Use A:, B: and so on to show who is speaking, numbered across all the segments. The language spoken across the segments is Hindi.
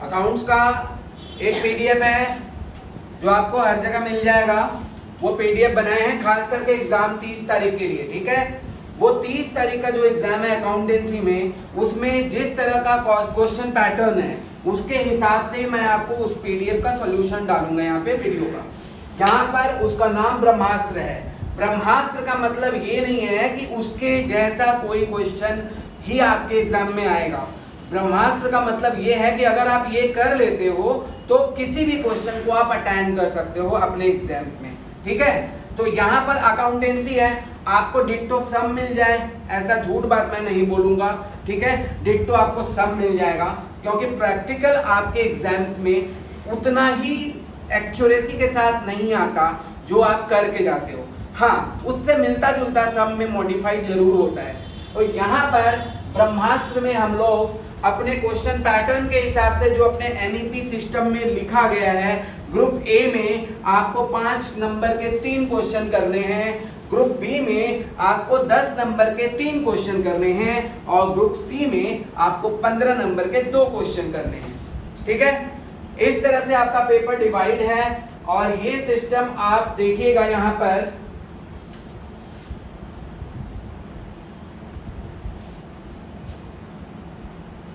A: अकाउंट्स का एक पीडीएफ है जो आपको हर जगह मिल जाएगा। वो पीडीएफ बनाए हैं खास करके एग्जाम 30 तारीख के लिए, ठीक है। वो 30 तारीख का जो एग्जाम है अकाउंटेंसी में, उसमें जिस तरह का क्वेश्चन पैटर्न है उसके हिसाब से मैं आपको उस पीडीएफ का सॉल्यूशन डालूंगा यहाँ पे वीडियो का। यहाँ पर उसका नाम ब्रह्मास्त्र है। ब्रह्मास्त्र का मतलब ये नहीं है कि उसके जैसा कोई क्वेश्चन ही आपके एग्जाम में आएगा। ब्रह्मास्त्र का मतलब ये है कि अगर आप ये कर लेते हो तो किसी भी क्वेश्चन को आप अटेंड कर सकते हो अपने एग्जाम्स में, ठीक है। तो यहाँ पर अकाउंटेंसी है, आपको डिट्टो सब मिल जाए ऐसा झूठ बात मैं नहीं बोलूंगा, ठीक है। डिट्टो आपको सब मिल जाएगा क्योंकि प्रैक्टिकल आपके एग्जाम्स में उतना ही एक्यूरेसी के साथ नहीं आता जो आप करके जाते हो। हाँ, उससे मिलता जुलता सब में मॉडिफाइड जरूर होता है। तो यहाँ पर ब्रह्मास्त्र में हम लोग अपने क्वेश्चन पैटर्न के हिसाब से जो अपने एनईपी सिस्टम में लिखा गया है, ग्रुप ए में आपको 5 नंबर के 3 क्वेश्चन करने हैं, ग्रुप बी में आपको 10 नंबर के 3 क्वेश्चन करने हैं और ग्रुप सी में आपको 15 नंबर के 2 क्वेश्चन करने हैं, ठीक है। इस तरह से आपका पेपर डिवाइड है और ये सिस्टम आप देखिएगा यहाँ पर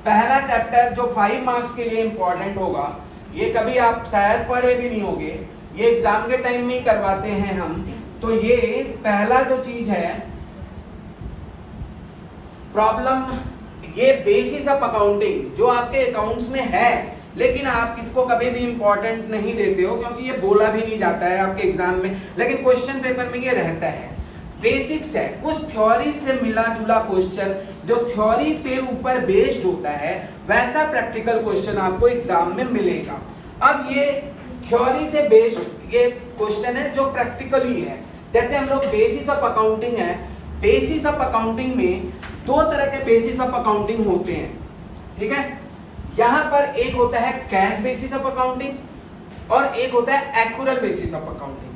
A: पहला चैप्टर जो 5 मार्क्स के लिए इंपॉर्टेंट होगा, ये कभी आप शायद पढ़े भी नहीं होंगे, ये एग्जाम के टाइम में ही करवाते हैं हम। तो ये पहला जो चीज है प्रॉब्लम, ये बेसिस ऑफ अकाउंटिंग जो आपके अकाउंट्स में है लेकिन आप इसको कभी भी इंपॉर्टेंट नहीं देते हो क्योंकि ये बोला भी नहीं जाता है आपके एग्जाम में, लेकिन क्वेश्चन पेपर में ये रहता है। बेसिक्स है, कुछ थ्योरी से मिला जुला क्वेश्चन जो थ्योरी पे ऊपर बेस्ड होता है वैसा प्रैक्टिकल क्वेश्चन आपको एग्जाम में मिलेगा। अब ये थ्योरी से बेस्ड ये क्वेश्चन है जो प्रैक्टिकली है। जैसे हम लोग बेसिस ऑफ अकाउंटिंग है, बेसिस ऑफ अकाउंटिंग में 2 तरह के बेसिस ऑफ अकाउंटिंग होते हैं, ठीक है। यहाँ पर एक होता है कैश बेसिस ऑफ अकाउंटिंग और एक होता है accrual basis of accounting.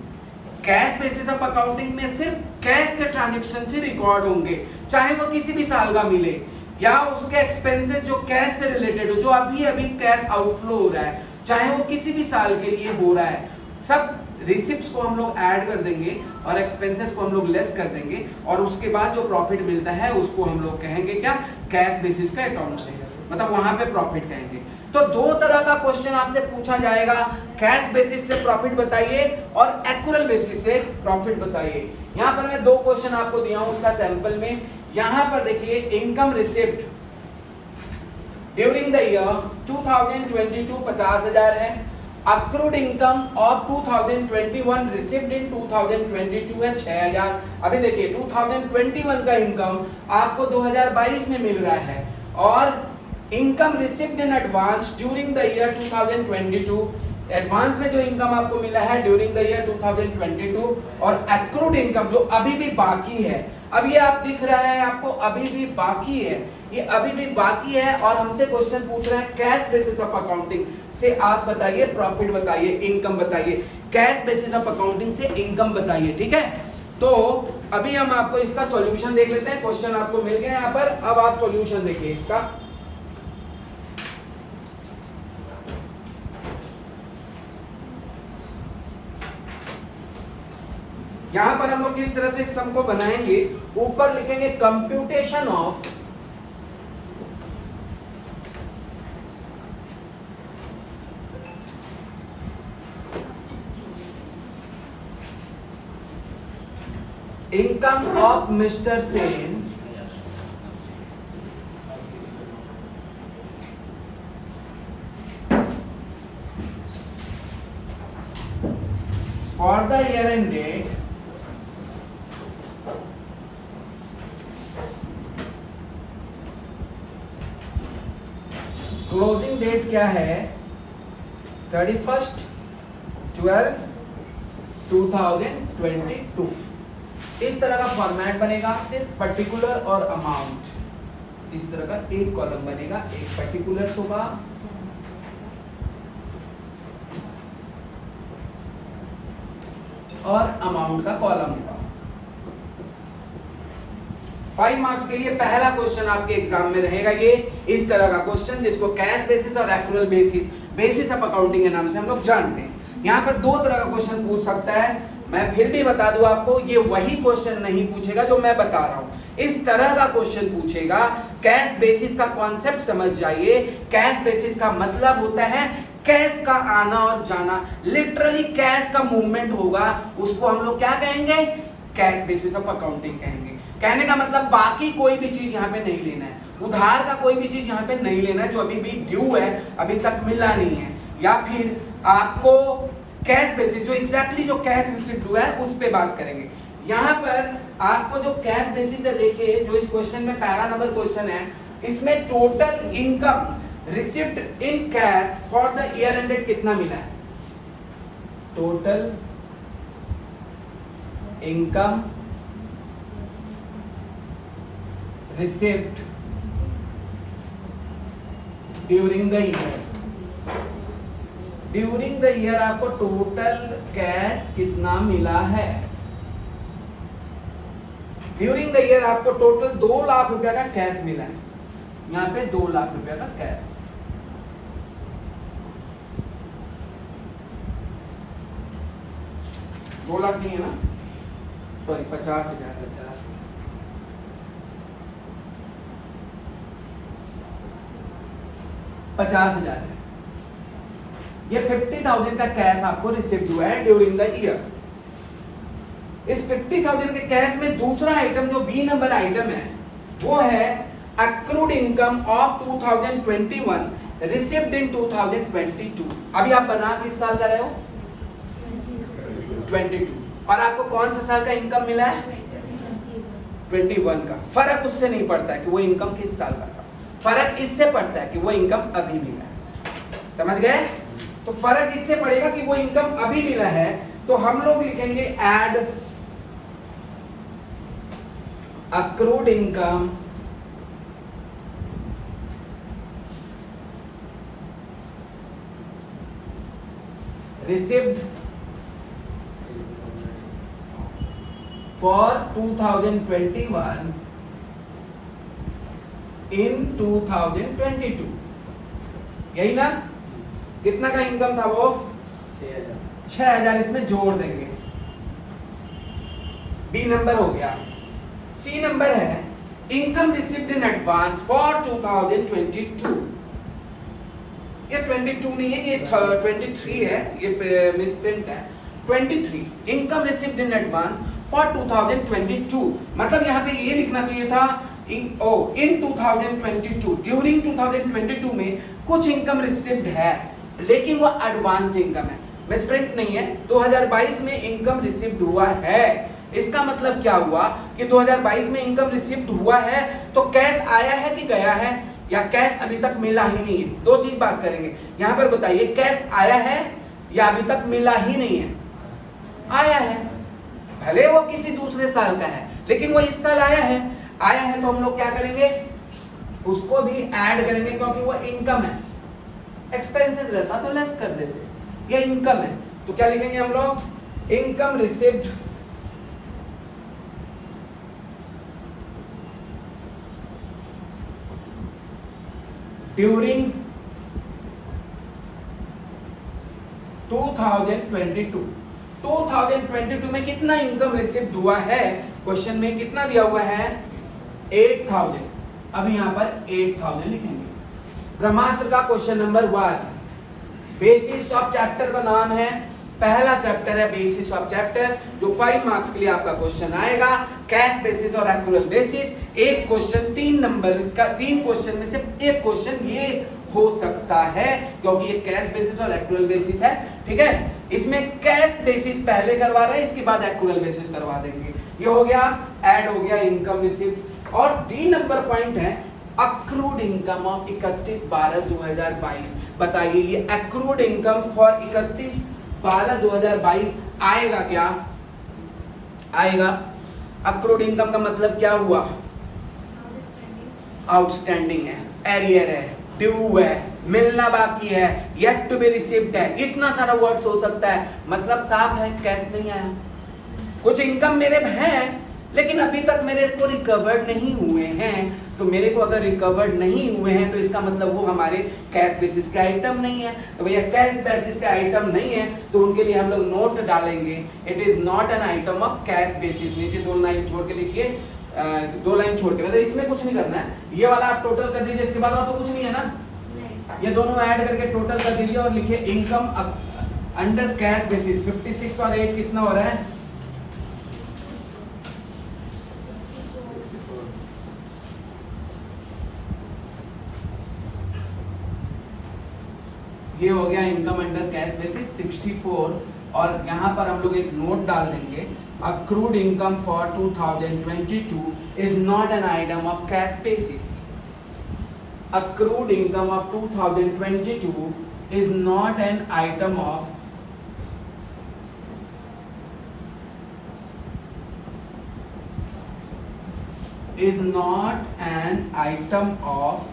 A: Cash basis of accounting में सिर्फ कैश के ट्रांजैक्शन से रिकॉर्ड होंगे, चाहे वो किसी भी साल का मिले या उसके एक्सपेंसेस जो कैश से रिलेटेड हो, जो अभी कैश आउटफ्लो हो रहा है, चाहे वो किसी भी साल के लिए हो रहा है, सब रिसिप्ट्स को हम लोग ऐड कर देंगे और एक्सपेंसेस को हम लोग लेस कर देंगे और उसके बाद जो प्रॉफिट मिलता है उसको हम लोग कहेंगे क्या, कैश बेसिस का अकाउंट से, मतलब वहां पे प्रॉफिट कहेंगे। तो 2 तरह का क्वेश्चन आपसे पूछा जाएगा, कैश बेसिस से प्रॉफिट बताइए और एक्यूरल बेसिस से प्रॉफिट बताइए। यहाँ पर मैं 2 क्वेश्चन आपको दिया हूं उसका सैंपल में। यहाँ पर देखिए, income receipt during the year 2022 50,000 है, अक्रूड इनकम ऑफ 2021 रिसिप्ड इन 2022 है 6,000। अभी देखिए 2021 का इनकम आपको 2022 में मिल रहा है और income received in advance during the year 2022, advance में जो इनकम आपको मिला है ड्यूरिंग द ईयर 2022 और एक्रूड इनकम जो अभी भी बाकी है। अब ये आप दिख रहा है आपको अभी भी बाकी है, ये अभी भी बाकी है और हमसे क्वेश्चन पूछ रहा है कैश बेसिस ऑफ अकाउंटिंग से आप बताइए प्रॉफिट बताइए, इनकम बताइए। कैश बेसिस ऑफ अकाउंटिंग से इनकम बताइए, ठीक है। तो अभी हम आपको इसका सॉल्यूशन देख लेते हैं। क्वेश्चन आपको मिल गया यहाँ पर, अब आप सॉल्यूशन देखिए इसका। यहां पर हम लोग किस तरह से इस सम को बनाएंगे, ऊपर लिखेंगे computation of income of mister Sen for the year end date closing date क्या है 31/12/2022। इस तरह का फॉर्मेट बनेगा, सिर्फ पर्टिकुलर और अमाउंट, इस तरह का एक कॉलम बनेगा, एक पर्टिकुलर्स होगा और अमाउंट का कॉलम होगा। 5 मार्क्स के लिए पहला क्वेश्चन आपके एग्जाम में रहेगा ये इस तरह का क्वेश्चन, जिसको कैश बेसिस और एक्रूअल बेसिस ऑफ अकाउंटिंग के नाम से हम लोग जानते हैं। यहाँ पर दो तरह का क्वेश्चन पूछ सकता है। मैं फिर भी बता दूं आपको, ये वही क्वेश्चन नहीं पूछेगा जो मैं बता रहा हूँ, इस तरह का क्वेश्चन पूछेगा। कैश बेसिस का कॉन्सेप्ट समझ जाइए। कैश बेसिस का मतलब होता है कैश का आना और जाना, लिटरली कैश का मूवमेंट होगा, उसको हम लोग क्या कहेंगे, कैश बेसिस ऑफ अकाउंटिंग कहेंगे। कहने का मतलब बाकी कोई भी चीज यहाँ पे नहीं लेना है, उधार का कोई भी चीज यहाँ पे नहीं लेना है जो अभी भी ड्यू है, अभी तक मिला नहीं है, या फिर आपको कैश बेसिस जो एग्जैक्टली जो कैश रिसीव्ड हुआ है उस पे बात करेंगे। यहाँ पर आपको जो कैश बेसिस है, देखिए जो इस क्वेश्चन में पहला नंबर क्वेश्चन है, इसमें total income received in cash for the year ended कितना मिला है। Total income received during the year, during the year आपको टोटल कैश कितना मिला है। ड्यूरिंग द ईयर आपको टोटल 2 लाख रुपया का कैश मिला है। यहाँ पे 2 लाख रुपया का कैश, दो लाख नहीं है ना, सॉरी 50,000, 50,000 है। ये 50,000 का कैश आपको रिसीव हुआ है ड्यूरिंग द ईयर। इस 50,000 के कैश में दूसरा आइटम जो बी नंबर आइटम है वो है accrued income of 2021 received in 2022। अभी आप बना किस साल का रहे हो, 22, और आपको कौन सा साल का इनकम मिला है, 21 का। फर्क उससे नहीं पड़ता है कि वो इनकम किस साल का था, फर्क इससे पड़ता है कि वो इनकम अभी मिला है। समझ गए? तो फर्क इससे पड़ेगा कि वो इनकम अभी मिला है, तो हम लोग लिखेंगे add accrued income received for 2021 इन 2022। यही ना, कितना का इनकम था वो, 6,000 इसमें जोड़ देंगे। बी नंबर हो गया। सी नंबर है income received in advance for 2022। ये 22 नहीं है, ये 23 है, ये मिसप्रिंट है। 23 income received in advance for 2022, मतलब यहाँ पे ये लिखना चाहिए था इन 2022, ड्यूरिंग 2022 में कुछ इनकम रिसीव्ड है, लेकिन वो एडवांस इनकम है, मिसप्रिंट नहीं है। 2022 में इनकम रिसीव्ड हुआ है। इसका मतलब क्या हुआ कि 2022 में इनकम रिसीव्ड हुआ है तो कैश आया है कि गया है, या कैश अभी तक मिला ही नहीं है। दो चीज बात करेंगे यहाँ पर, बताइए कैश आया है या अभी तक मिला ही नहीं है। आया है, भले वो किसी दूसरे साल का है लेकिन वो इस साल आया है। आया है तो हम लोग क्या करेंगे, उसको भी ऐड करेंगे, क्योंकि वो इनकम है। एक्सपेंसेस रहता तो लेस कर देते, ये इनकम है तो क्या लिखेंगे हम लोग, इनकम रिसीव्ड ड्यूरिंग 2022। 2022 में कितना इनकम रिसीव्ड हुआ है, क्वेश्चन में कितना दिया हुआ है, 8,000। अब यहाँ पर 8,000 लिखेंगे। ब्रह्मास्त्र का question number 1, basis of chapter का नाम है, पहला चैप्टर है बेसिस ऑफ चैप्टर, जो 5 मार्क्स के लिए आपका क्वेश्चन आएगा। कैश बेसिस और एक्रूअल बेसिस, एक क्वेश्चन 3 नंबर का, 3 क्वेश्चन में से एक क्वेश्चन ये हो सकता है, क्योंकि ये कैश बेसिस और एक्रूअल बेसिस है। ठीक है, इसमें कैश बेसिस पहले करवा रहे हैं, इसके बाद एक्रूअल बेसिस करवा देंगे। ये हो गया, ऐड हो गया इनकम रिसीव्ड। और डी नंबर पॉइंट है अक्रूड इनकम ऑफ 31/12/2022। बताइए ये अक्रूड इनकम फॉर 31/12/2022 आएगा क्या, आएगा। अक्रूड इनकम का मतलब क्या हुआ, आउटस्टैंडिंग है, एरियर है, ड्यू है, मिलना बाकी है, येट टू बी रिसीव्ड है, इतना सारा वर्ड्स हो सकता है। मतलब साफ है कैश नहीं आया। कुछ इनकम मेरे हैं लेकिन अभी तक मेरे को रिकवर्ड नहीं हुए हैं। तो मेरे को अगर रिकवर्ड नहीं हुए हैं तो इसका मतलब वो हमारे कैश बेसिस के आइटम नहीं है। तो भैया कैश बेसिस के आइटम नहीं है तो उनके लिए हम लोग नोट डालेंगे, it is not an item of cash basis. नीचे 2 लाइन छोड़ के लिखिए, 2 लाइन छोड़ के, मतलब इसमें कुछ नहीं करना है, ये वाला आप टोटल कर दीजिए, इसके बाद और तो कुछ नहीं है ना, ये दोनों ऐड करके टोटल कर दीजिए और लिखिए इनकम अंडर कैश बेसिस। 56 और 8 कितना हो रहा है? ये हो गया इनकम अंडर कैश बेसिस 64। और यहाँ पर हम लोग एक नोट डाल देंगे, accrued income for 2022 is not an item of cash basis. Accrued income of 2022 is not an item of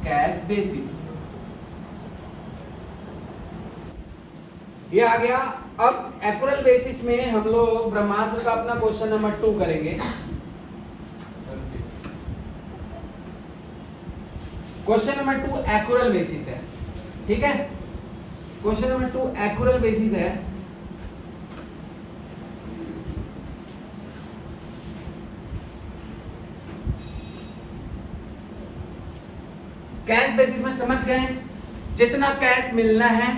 A: cash basis. ये आ गया। अब एक्यूरल बेसिस में हम लोग ब्रह्मास्त्र का अपना क्वेश्चन नंबर 2 करेंगे। क्वेश्चन नंबर 2 एक्यूरल बेसिस है, ठीक है। क्वेश्चन नंबर 2 एक्यूरल बेसिस है। कैश बेसिस में समझ गए, जितना कैश मिलना है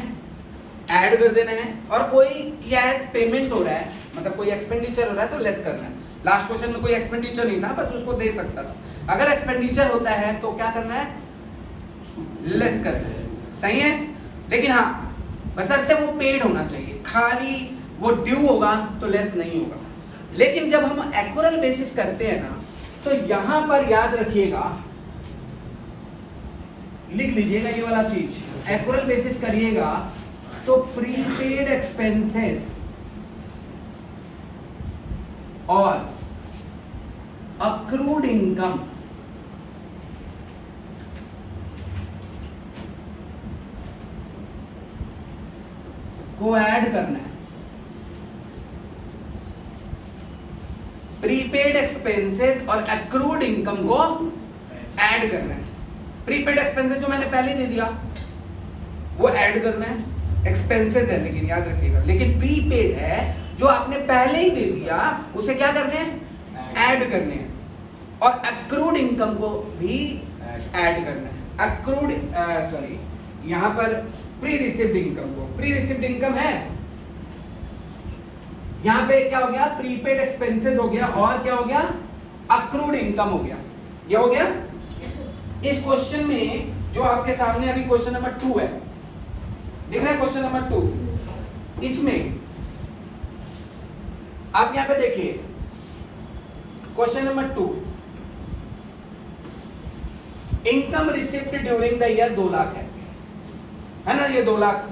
A: ऐड कर देना है, और कोई कैश पेमेंट हो रहा है मतलब कोई एक्सपेंडिचर हो रहा है तो लेस करना है। लास्ट क्वेश्चन में कोई एक्सपेंडिचर नहीं था, बस उसको दे सकता था। अगर एक्सपेंडिचर होता है तो क्या करना है? लेस करना है, सही है। लेकिन हाँ, बशर्ते वो पेड होना चाहिए, खाली वो ड्यू होगा तो लेस नहीं होगा। लेकिन जब हम एक्यूरल बेसिस करते हैं ना, तो यहां पर याद रखिएगा, लिख लीजिएगा ये वाला चीज, एक्यूरल बेसिस करिएगा तो प्रीपेड एक्सपेंसेस और अक्रूड इनकम को ऐड करना है। प्रीपेड एक्सपेंसेस और अक्रूड इनकम को ऐड करना है। प्रीपेड एक्सपेंसेस जो मैंने पहले दे दिया वो ऐड करना है, एक्सपेंसेस है लेकिन याद रखिएगा, लेकिन प्रीपेड है जो आपने पहले ही दे दिया उसे क्या करने हैं? ऐड करने हैं। और अक्रूड इनकम को भी ऐड करना है। अक्रूड सॉरी, यहां पर प्री रिसीव्ड इनकम को, प्री रिसीव्ड इनकम है, यहां पे क्या हो गया? प्रीपेड एक्सपेंसेस हो गया और क्या हो गया? अक्रूड इनकम हो गया। ये हो गया। इस क्वेश्चन में जो आपके सामने अभी क्वेश्चन नंबर 2 है, देख रहे हैं क्वेश्चन नंबर 2, इसमें आप यहां पे देखिए question number 2, income receipt during the year 2 lakh है ना, ये 2 लाख,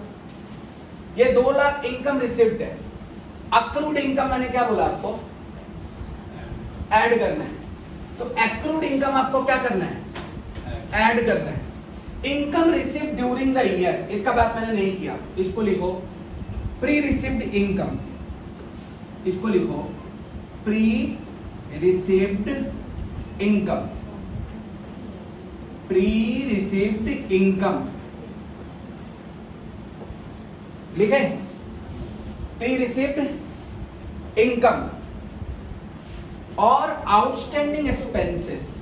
A: ये 2 लाख इनकम रिसिप्ट है। अक्रूड इनकम मैंने क्या बोला आपको? ऐड करना है। तो अक्रूड इनकम आपको क्या करना है? ऐड करना है। Income receipt during the year, इसका बात मैंने नहीं किया, इसको लिखो प्री रिसिप्ट इनकम, इसको लिखो pre receipt income, pre receipt income लिखे, प्री रिसिप्ट इनकम और आउटस्टैंडिंग एक्सपेंसेस,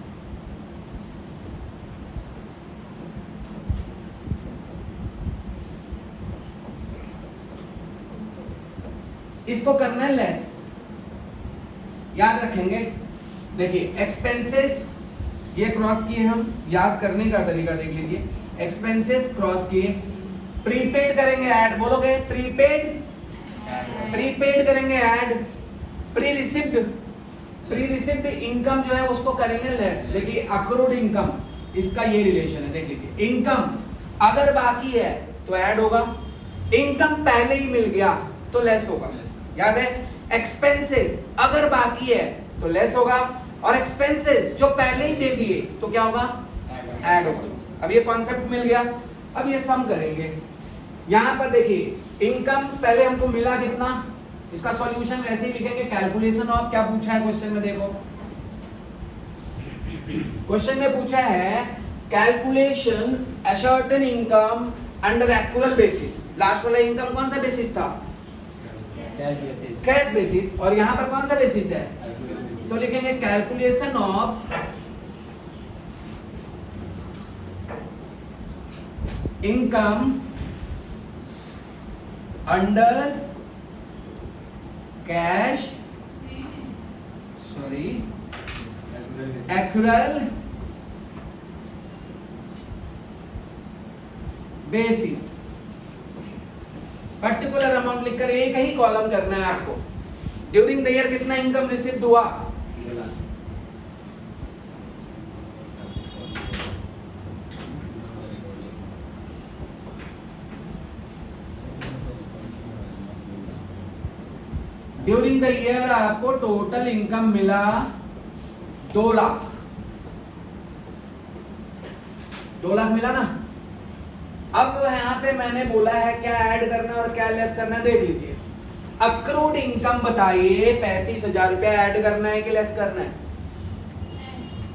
A: इसको करना है लेस। याद रखेंगे, देखिए एक्सपेंसेस ये क्रॉस किए, हम याद करने का तरीका देख लीजिए, एक्सपेंसेस क्रॉस किए, प्रीपेड करेंगे ऐड, बोलोगे प्रीपेड, प्रीपेड करेंगे ऐड, प्री रिसिप्ट इनकम जो है उसको करेंगे लेस। देखिए अक्रूड इनकम, इसका ये रिलेशन है, देख लीजिए, इनकम अगर बाकी है तो ऐड होगा, इनकम पहले ही मिल गया तो लेस होगा। याद है, एक्सपेंसेस अगर बाकी है तो लेस होगा, और एक्सपेंसेस जो पहले ही दे दिए तो क्या होगा? ऐड होगा। अब ये कॉन्सेप्ट मिल गया। अब ये सम करेंगे, यहां पर देखिए इनकम पहले हमको मिला कितना, इसका सॉल्यूशन वैसे ही लिखेंगे, कैलकुलेशन ऑफ, क्या पूछा है क्वेश्चन में, देखो क्वेश्चन में पूछा है calculation ascertain income under actual basis. Last वाला इनकम कौन सा बेसिस था, कैश बेसिस, और यहां पर कौन सा बेसिस है, तो लिखेंगे calculation of income under cash actual basis. Particular amount लिखकर एक ही कॉलम करना है आपको। ड्यूरिंग द ईयर कितना इनकम रिसीव्ड हुआ, ड्यूरिंग द ईयर आपको टोटल इनकम मिला 2 लाख, 2 लाख मिला ना। अब यहाँ पे मैंने बोला है क्या ऐड करना है और क्या लेस करना है, देख लीजिए। अक्रूड इनकम बताइए, 35,000 रुपया ऐड करना है कि लेस करना है,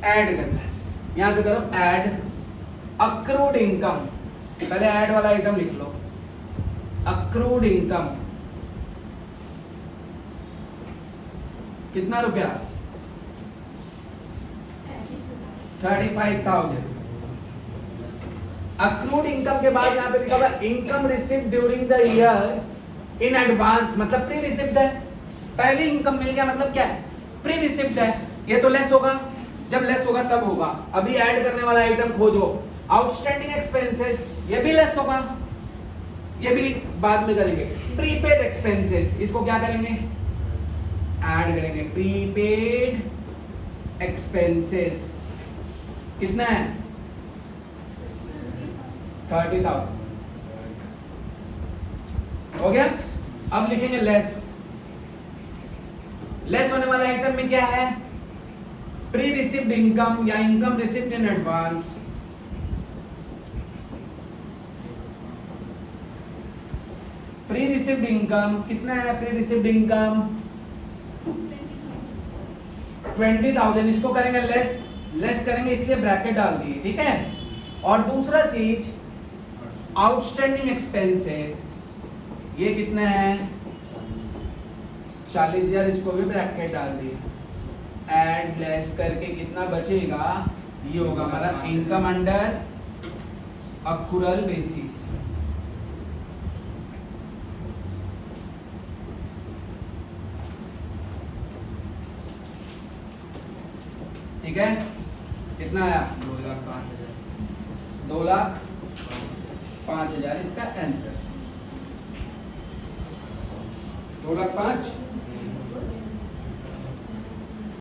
A: ऐड करना है। यहाँ पे करो ऐड अक्रूड इनकम, पहले ऐड वाला आइटम लिख लो, अक्रूड इनकम कितना रुपया, 35,000। अक्रूड इनकम के बाद यहाँ पे लिखा हुआ income received during the year in advance, मतलब प्री रिसीव्ड है, पहले इनकम मिल गया मतलब क्या है, प्री रिसीव्ड है। ये तो लेस होगा, जब लेस होगा तब होगा। अभी ऐड करने वाला आइटम खोजो, आउटस्टैंडिंग एक्सपेंसेस, ये भी लेस होगा, ये भी बाद में करेंगे। प्रीपेड एक्सपेंसेस, इसको क्या करेंगे, ऐड करेंगे। प्रीपेड एक्सपेंसेस कितना है, 30,000 हो गया। अब लिखेंगे लेस, लेस होने वाला आइटम में क्या है, प्री रिसीव्ड इनकम या income received in advance. Pre received income कितना है, प्री रिसीव्ड इनकम 20,000, इसको करेंगे लेस, लेस करेंगे इसलिए ब्रैकेट डाल दिए, ठीक है। और दूसरा चीज आउटस्टैंडिंग एक्सपेंसेस, ये कितना है 40,000, इसको भी ब्रैकेट डाल दिए। एंड लेस करके कितना बचेगा, ये होगा हमारा इनकम अंडर अक्रूअल बेसिस। ठीक है, कितना आया, 2,05,000 इसका आंसर, 2,05,000।